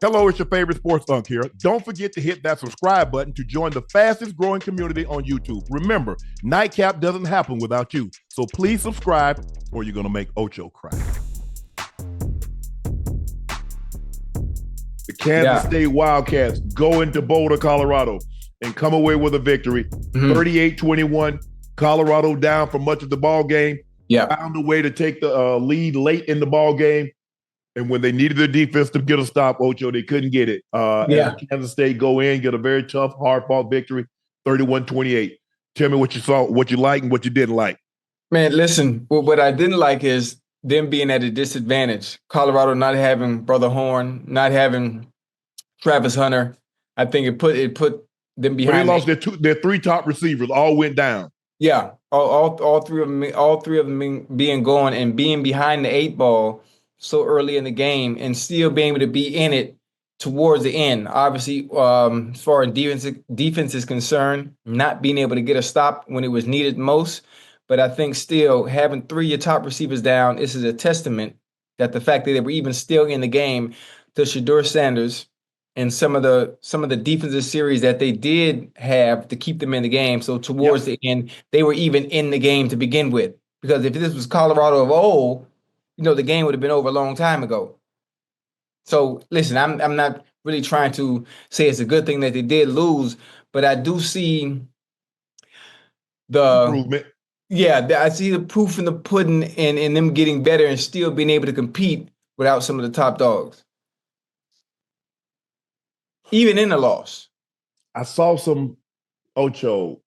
Hello, it's your favorite sports Unc here. Don't forget to hit that subscribe button to join the fastest growing community on YouTube. Remember, Nightcap doesn't happen without you. So please subscribe or you're going to make Ocho cry. The Kansas State Wildcats go into Boulder, Colorado and come away with a victory. 38-21. Colorado down for much of the ball game. Found a way to take the lead late in the ball game. And when they needed their defense to get a stop, Ocho, they couldn't get it. And Kansas State go in, get a very tough, hard-fought victory, 31-28. Tell me what you saw, what you liked, and what you didn't like. Man, listen, what I didn't like is them being at a disadvantage. Colorado not having Brother Horn, not having Travis Hunter. I think it put them behind. But they lost their three top receivers, all went down. Yeah, all three of them being gone and being behind the 8 ball so early in the game and still being able to be in it towards the end. Obviously, as far as defense is concerned, not being able to get a stop when it was needed most. But I think still having 3 of your top receivers down, this is a testament that the fact that they were even still in the game to Shedeur Sanders and some of the defensive series that they did have to keep them in the game. So towards the end, they were even in the game to begin with. Because if this was Colorado of old, the game would have been over a long time ago. So listen, I'm not really trying to say it's a good thing that they did lose, but I do see the improvement. Yeah, I see the proof in the pudding and them getting better and still being able to compete without some of the top dogs. Even in the loss. I saw some Ocho.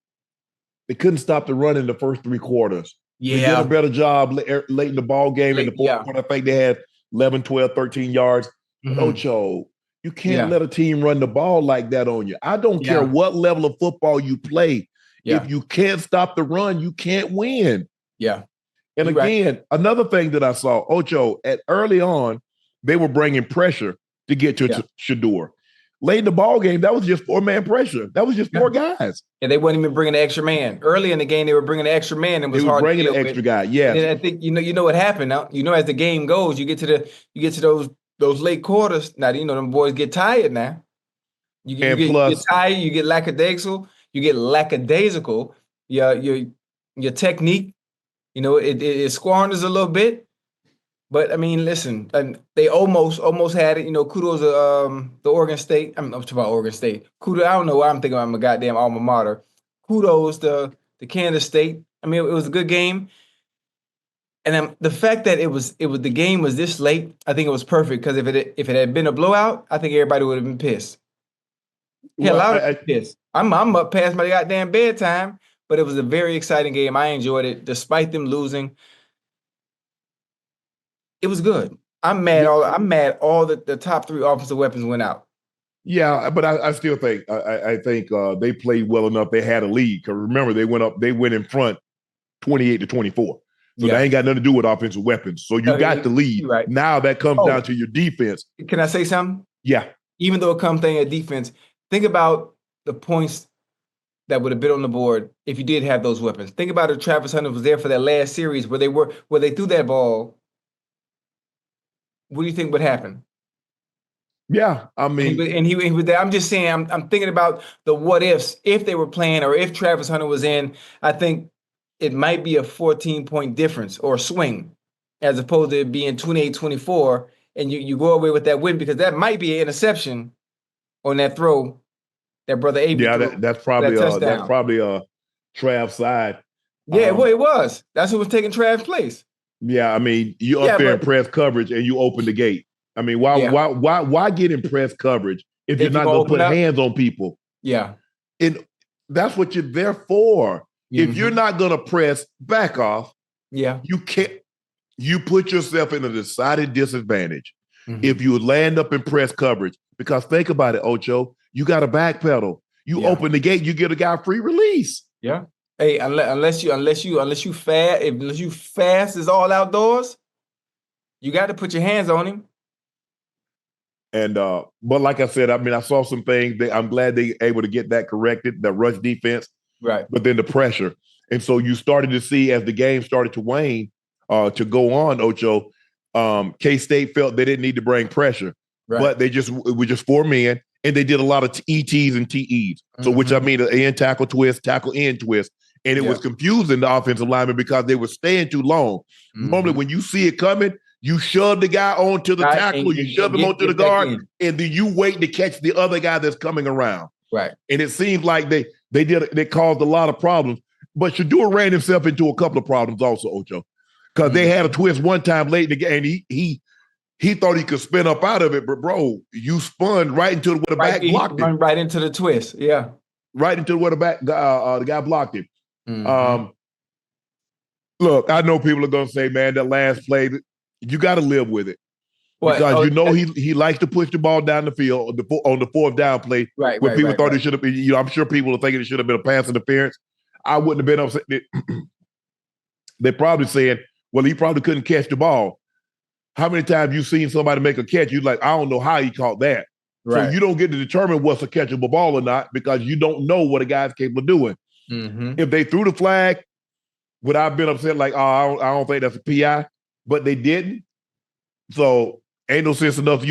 They couldn't stop the run in the first 3 quarters. They did a better job late in the ball game. In the fourth quarter, I think they had 11, 12, 13 yards. But Ocho, you can't let a team run the ball like that on you. I don't care what level of football you play. If you can't stop the run, you can't win. Yeah. And again, another thing that I saw, Ocho, early on, they were bringing pressure to get to Shedeur. Late in the ball game, that was just 4-man pressure. That was just 4 guys. And they weren't even bringing the extra man. Early in the game, they were bringing the extra man, and it was hard bringing to deal the extra guy. Yeah, and I think you know what happened. Now as the game goes, you get to those late quarters. Now them boys get tired. Now you get tired. You get lackadaisical. Your technique, it squanders a little bit. But I mean, listen, they almost had it. Kudos to the Oregon State. I'm talking about Oregon State. Kudos. I don't know why I'm thinking about my goddamn alma mater. Kudos to Kansas State. I mean, it was a good game. And the fact that the game was this late, I think it was perfect because if it had been a blowout, I think everybody would have been pissed. Hell, I would have been pissed. I'm up past my goddamn bedtime, but it was a very exciting game. I enjoyed it, despite them losing. It was good. I'm mad. All the top 3 offensive weapons went out. Yeah, but I still think I think they played well enough. They had a lead because remember they went in front, 28-24. So that ain't got nothing to do with offensive weapons. So you got the lead. Right. Now that comes down to your defense. Can I say something? Yeah. Even though it comes down to defense, think about the points that would have been on the board if you did have those weapons. Think about if Travis Hunter was there for that last series where they threw that ball. What do you think would happen? Yeah, I mean, and he was there. I'm just saying. I'm thinking about the what ifs if they were playing or if Travis Hunter was in. I think it might be a 14-point difference or swing, as opposed to it being 28-24, and you go away with that win because that might be an interception on that throw that Brother Avery. Yeah, that's probably Trav's side. Yeah, well, it was. That's who was taking Trav's place. Yeah, I mean, you up there in press coverage and you open the gate. I mean, why get in press coverage if you're not going to put hands on people? Yeah. And that's what you're there for. Mm-hmm. If you're not going to press, back off. Yeah. You can't. You put yourself in a decided disadvantage if you land up in press coverage. Because think about it, Ocho. You got to backpedal. You open the gate, you get a guy free release. Yeah. Hey, unless you fast is all outdoors, you got to put your hands on him. And but like I said, I mean, I saw some things. I'm glad they able to get that corrected, the rush defense, right? But then the pressure, and so you started to see as the game started to wane, to go on, Ocho. K-State felt they didn't need to bring pressure. but it was just 4 men, and they did a lot of ETs and TEs. So which I mean, an end tackle twist, tackle end twist. And it was confusing the offensive linemen because they were staying too long. Normally, when you see it coming, you shove the guy onto the tackle, you shove him onto the guard, and then you wait to catch the other guy that's coming around. Right. And it seems like they caused a lot of problems. But Shedeur ran himself into a couple of problems also, Ocho. Because they had a twist one time late in the game. He thought he could spin up out of it, but bro, you spun right into where the back blocked him. Right into the twist, yeah. Right into where the guy blocked him. Look, I know people are gonna say, man, that last play, you got to live with it. Because he likes to push the ball down the field on the fourth down play. Right. When people thought it should have been, I'm sure people are thinking it should have been a pass interference. I wouldn't have been upset. They're probably saying, well, he probably couldn't catch the ball. How many times you seen somebody make a catch? You're like, I don't know how he caught that. Right. So you don't get to determine what's a catchable ball or not because you don't know what a guy's capable of doing. If they threw the flag, would I have been upset like, oh, I don't think that's a PI? But they didn't. So ain't no sense enough,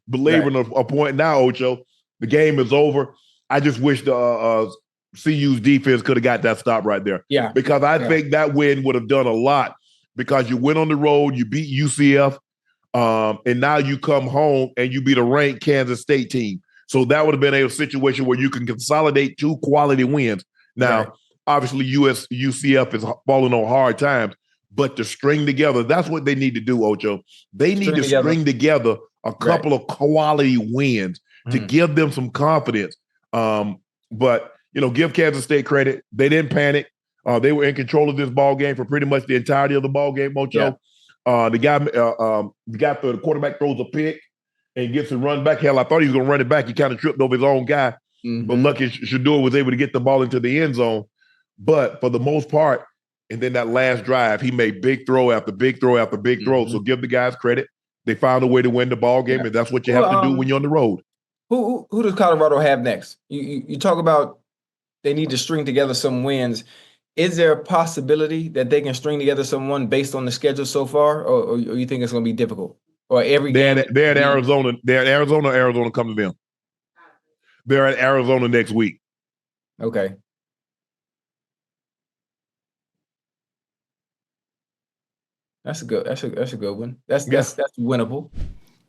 belaboring a point now, Ocho. The game is over. I just wish the CU's defense could have got that stop right there. Yeah. Because I think that win would have done a lot because you went on the road, you beat UCF, and now you come home and you beat a ranked Kansas State team. So that would have been a situation where you can consolidate 2 quality wins. Now, obviously, UCF is falling on hard times, but to string together, that's what they need to do, Ocho. They need to string together a couple of quality wins to give them some confidence. But, give Kansas State credit. They didn't panic. They were in control of this ball game for pretty much the entirety of the ball game, Ocho. The quarterback throws a pick and gets a run back. Hell, I thought he was going to run it back. He kind of tripped over his own guy. But lucky Shedeur was able to get the ball into the end zone. But for the most part, and then that last drive, he made big throw after big throw after big throw. So give the guys credit. They found a way to win the ball game, and that's what you have to do when you're on the road. Who does Colorado have next? You talk about they need to string together some wins. Is there a possibility that they can string together someone based on the schedule so far, or you think it's going to be difficult? Or every game? They're at Arizona. They're at Arizona. Arizona come to them. They're at Arizona next week. Okay. That's a good one. That's winnable.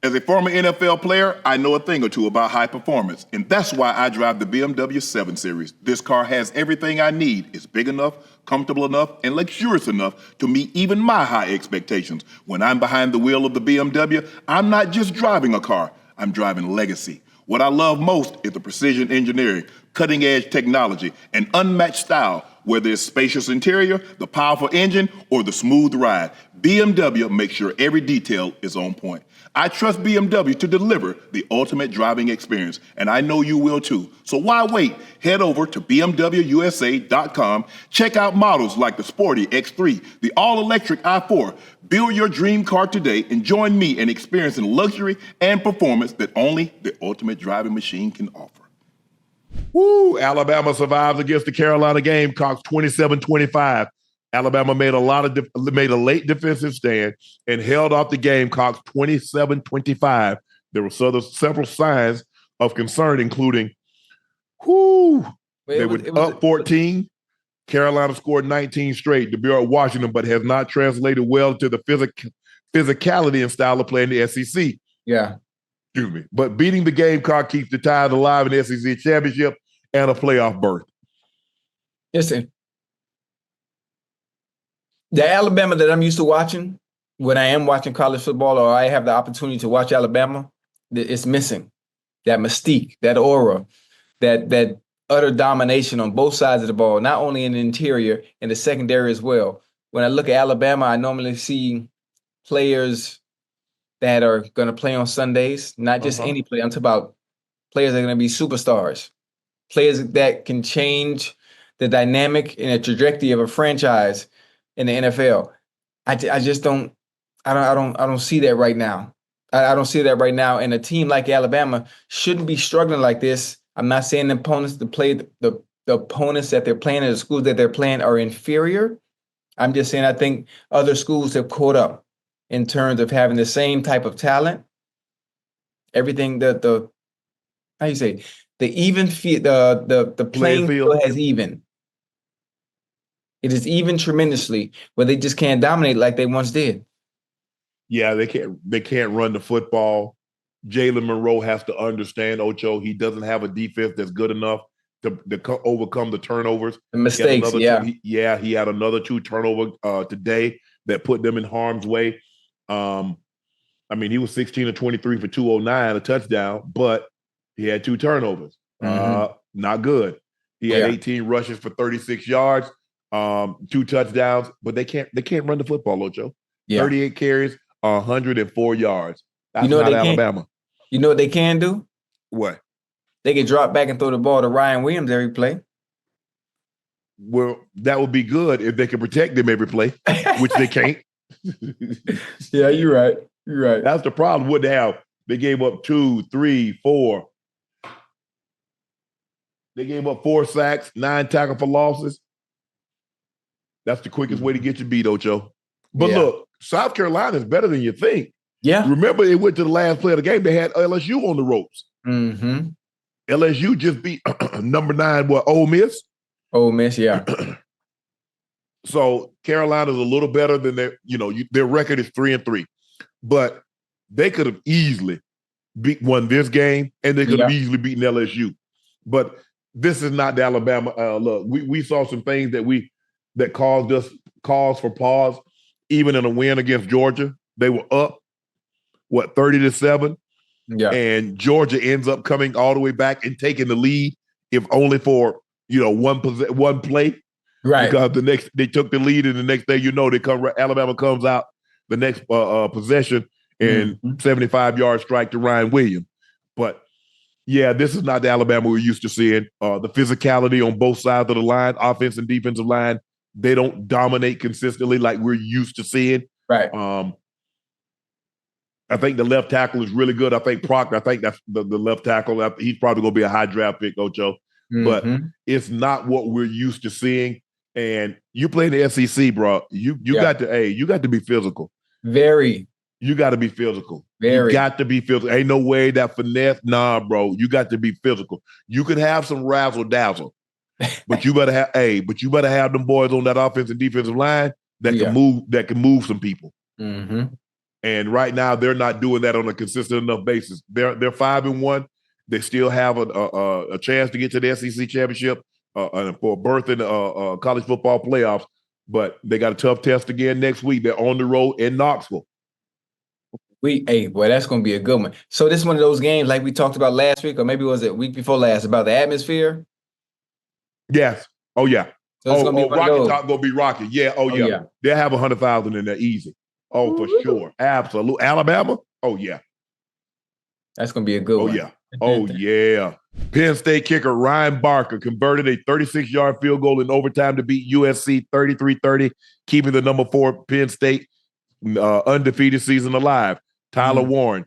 As a former NFL player, I know a thing or two about high performance, and that's why I drive the BMW 7 Series. This car has everything I need. It's big enough, comfortable enough, and luxurious enough to meet even my high expectations. When I'm behind the wheel of the BMW, I'm not just driving a car, I'm driving legacy. What I love most is the precision engineering, cutting-edge technology, and unmatched style. Whether it's spacious interior, the powerful engine, or the smooth ride, BMW makes sure every detail is on point. I trust BMW to deliver the ultimate driving experience, and I know you will too. So why wait? Head over to BMWUSA.com. Check out models like the sporty X3, the all-electric i4. Build your dream car today and join me in experiencing luxury and performance that only the ultimate driving machine can offer. Woo! Alabama survives against the Carolina Gamecocks 27-25. Alabama made a late defensive stand and held off the Gamecocks 27-25. There were several signs of concern, including, they were up 14. Carolina scored 19 straight. The Bureau of Washington, but has not translated well to the physicality and style of play in the SEC. Yeah. Excuse me. But beating the Gamecock keeps the Tide alive in the SEC championship and a playoff berth. Listen, the Alabama that I'm used to watching, when I am watching college football or I have the opportunity to watch Alabama, it's missing. That mystique, that aura, that utter domination on both sides of the ball, not only in the interior, in the secondary as well. When I look at Alabama, I normally see players that are going to play on Sundays, not just any player. I'm talking about players that are going to be superstars, players that can change the dynamic and the trajectory of a franchise in the NFL. I just don't see that right now. I don't see that right now. And a team like Alabama shouldn't be struggling like this. I'm not saying the opponents to play the opponents that they're playing and the schools that they're playing are inferior. I'm just saying I think other schools have caught up in terms of having the same type of talent Everything the how you say the even the playing field has even. It is even tremendously, but they just can't dominate like they once did. Yeah, they can't run the football. Jalen Monroe has to understand, Ocho, he doesn't have a defense that's good enough to overcome the turnovers. The mistakes, he had another 2 turnovers today that put them in harm's way. I mean, he was 16 of 23 for 209, a touchdown, but he had 2 turnovers. Not good. He had 18 rushes for 36 yards, 2 touchdowns, but they can't run the football, Ocho. 38 carries, 104 yards. That's not Alabama. You know what they can do? What? They can drop back and throw the ball to Ryan Williams every play. Well, that would be good if they could protect them every play, which they can't. Yeah, you're right. You're right. That's the problem. What they have? They gave up 2, 3, 4. They gave up 4 sacks, 9 tackle for losses. That's the quickest way to get you beat, Ocho. But look, South Carolina is better than you think. Yeah. Remember, it went to the last play of the game. They had LSU on the ropes. LSU just beat number 9, Ole Miss? Ole Miss, yeah. So Carolina's a little better than their record is 3-3. But they could have easily won this game, and they could have easily beaten LSU. But this is not the Alabama. Look, we saw some things that caused us cause for pause. Even in a win against Georgia, they were up 30-7. Yeah, and Georgia ends up coming all the way back and taking the lead, if only for one play. Right. Because they took the lead, and the next day, Alabama comes out the next possession and 75-yard strike to Ryan Williams. But yeah, this is not the Alabama we're used to seeing. The physicality on both sides of the line, offense and defensive line, they don't dominate consistently like we're used to seeing. Right. I think the left tackle is really good. I think Proctor, that's the left tackle. He's probably going to be a high draft pick, Ocho. But it's not what we're used to seeing. And you play in the SEC, bro. You got to be physical. Very. You got to be physical. Very. You got to be physical. Ain't no way that finesse. Nah, bro. You got to be physical. You can have some razzle dazzle, but you better have them boys on that offensive and defensive line that can move some people. And right now, they're not doing that on a consistent enough basis. They're 5-1. They still have a chance to get to the SEC championship for a berth in college football playoffs. But they got a tough test again next week. They're on the road in Knoxville. That's going to be a good one. So this is one of those games like we talked about last week, or maybe was it week before last, about the atmosphere? Yes. Oh, yeah. So it's gonna be Rocky Top going to be Rocky. Yeah. Oh, yeah. They'll have 100,000 in there easy. Oh, for sure. Absolutely. Alabama? Oh, yeah. That's going to be a good one. Oh, yeah. Oh, yeah. Penn State kicker Ryan Barker converted a 36-yard field goal in overtime to beat USC 33-30, keeping the number 4 Penn State undefeated season alive. Tyler Warren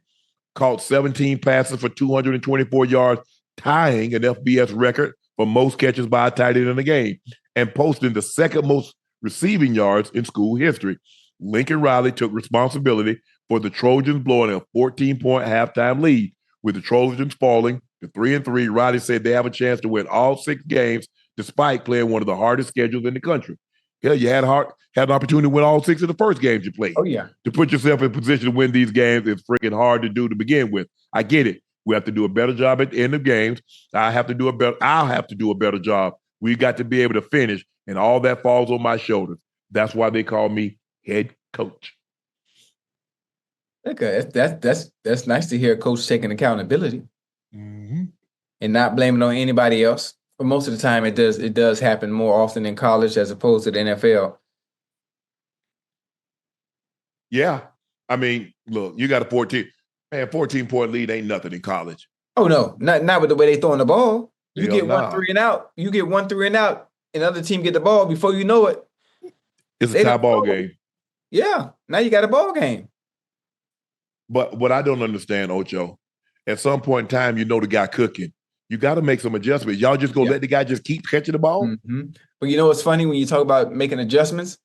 caught 17 passes for 224 yards, tying an FBS record for most catches by a tight end in the game, and posting the second most receiving yards in school history. Lincoln Riley took responsibility for the Trojans blowing a 14-point halftime lead. With the Trojans falling to 3-3, Riley said they have a chance to win all 6 games despite playing one of the hardest schedules in the country. Hell, you had an opportunity to win all 6 of the first games you played. Oh, yeah. To put yourself in position to win these games is freaking hard to do to begin with. I get it. We have to do a better job at the end of games. I'll have to do a better job. We got to be able to finish, and all that falls on my shoulders. That's why they call me head coach. Okay, that's nice to hear a coach taking accountability and not blaming on anybody else. But most of the time, it does happen more often in college as opposed to the NFL. Yeah, I mean, look, you got a 14-point lead ain't nothing in college. Oh no, not with the way they throwing the ball. You get 1 3 and out. You get 1 3 and out, and the other team get the ball before you know it. It's a tie ball game. Yeah, now you got a ball game. But what I don't understand, Ocho, at some point in time, the guy cooking. You got to make some adjustments. Y'all just gonna let the guy just keep catching the ball? But you know what's funny when you talk about making adjustments?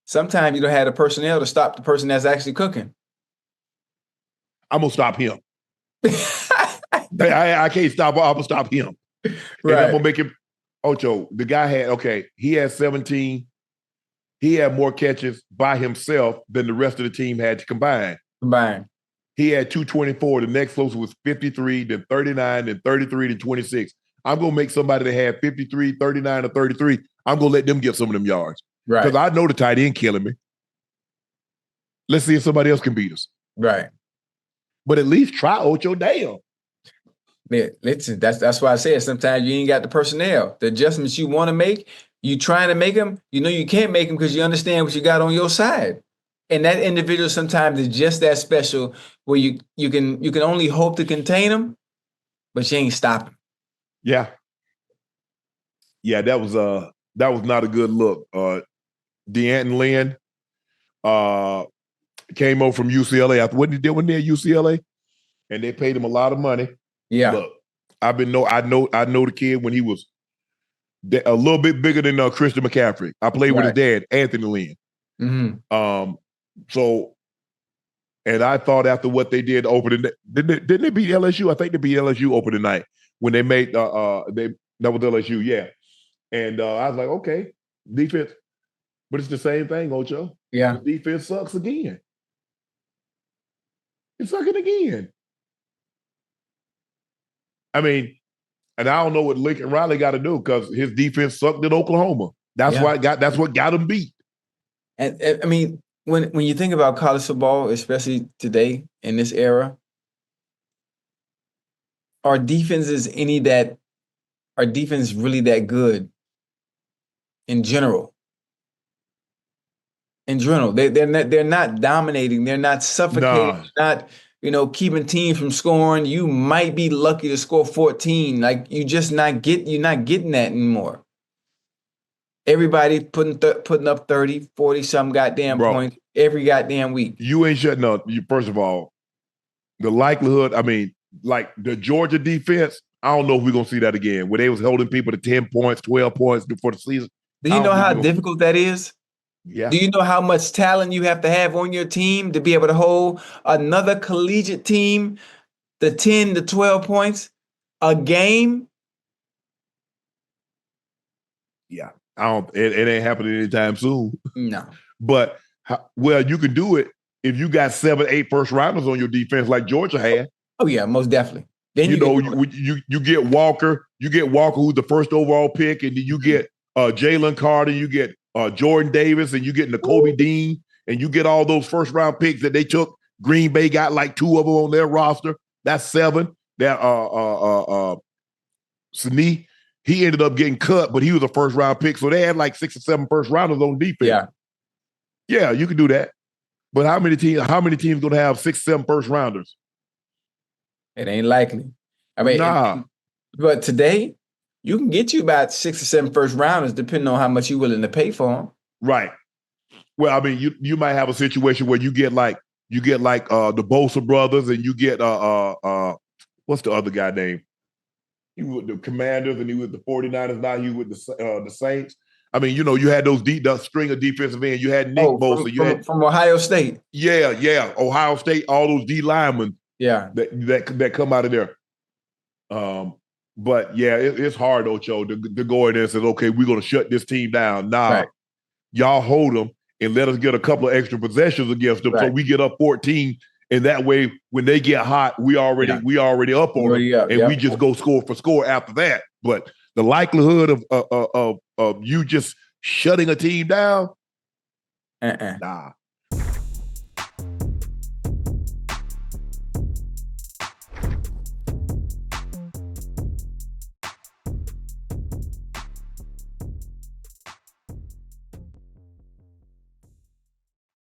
Sometimes you don't have the personnel to stop the person that's actually cooking. I'm gonna stop him. I can't stop. I'm gonna stop him. Right. And I'm gonna make him. Ocho, the guy he had 17. He had more catches by himself than the rest of the team had to combine. He had 224. The next closest was 53, then 39, then 33, then 26. I'm going to make somebody that had 53, 39, or 33, I'm going to let them get some of them yards. Right. Because I know the tight end killing me. Let's see if somebody else can beat us. Right. But at least try Ocho Dale. Man, listen, that's why I said sometimes you ain't got the personnel. The adjustments you want to make, you trying to make them, you know you can't make them because you understand what you got on your side. And that individual sometimes is just that special where you can only hope to contain them, but you ain't stopping. Yeah. Yeah, that was not a good look. Deanton Lynn came over from UCLA. What he did when they at UCLA, and they paid him a lot of money. Yeah. Look, I know the kid when he was a little bit bigger than Christian McCaffrey. I played with his dad, Anthony Lynn. Mm-hmm. So, and I thought after what they did opening, didn't they beat LSU? I think they beat LSU opening night when they made that was LSU, yeah. And I was like, okay, defense, but it's the same thing, Ocho. Yeah, the defense sucks again. It's sucking again. I mean, and I don't know what Lincoln Riley got to do because his defense sucked at Oklahoma. That's what got him beat. And I mean, when you think about college football, especially today in this era, are defenses really that good in general? They're not dominating. They're not suffocating. Not keeping teams from scoring. You might be lucky to score 14. Like you're not getting that anymore. Everybody putting up 30, 40 some goddamn points every goddamn week. You ain't shutting up. First of all, the likelihood, I mean, like the Georgia defense, I don't know if we're going to see that again, where they was holding people to 10 points, 12 points before the season. Do you know how difficult that is? Yeah. Do you know how much talent you have to have on your team to be able to hold another collegiate team to 10 to 12 points a game? Yeah. It ain't happening anytime soon. No. But, you can do it if you got 7, 8 first rounders on your defense like Georgia had. Oh, yeah, most definitely. Then you get Walker. You get Walker, who's the first overall pick, and then you get Jalen Carter, you get Jordan Davis, and you get Nakobe Dean, and you get all those first-round picks that they took. Green Bay got like 2 of them on their roster. That's 7. That Snead, he ended up getting cut, but he was a first-round pick, so they had like 6 or 7 first-rounders on defense. Yeah, you can do that. But how many teams going to have 6, 7 first-rounders? It ain't likely. I mean, but today, you can get you about 6 or 7 first-rounders depending on how much you're willing to pay for them. Right. Well, I mean, you might have a situation where you get like the Bosa brothers, and you get what's the other guy name? He was with the Commanders, and he was with the 49ers. Now he with the Saints. I mean, you had those string of defensive ends. You had Nick Bosa. From Ohio State. Yeah, Ohio State. All those D linemen. Yeah, that come out of there. But yeah, it's hard, Ocho, to go in there and say, okay, we're going to shut this team down. Y'all hold them and let us get a couple of extra possessions against them, so we get up 14. And that way, when they get hot, we already up on them, and we just go score for score after that. But the likelihood of you just shutting a team down, nah.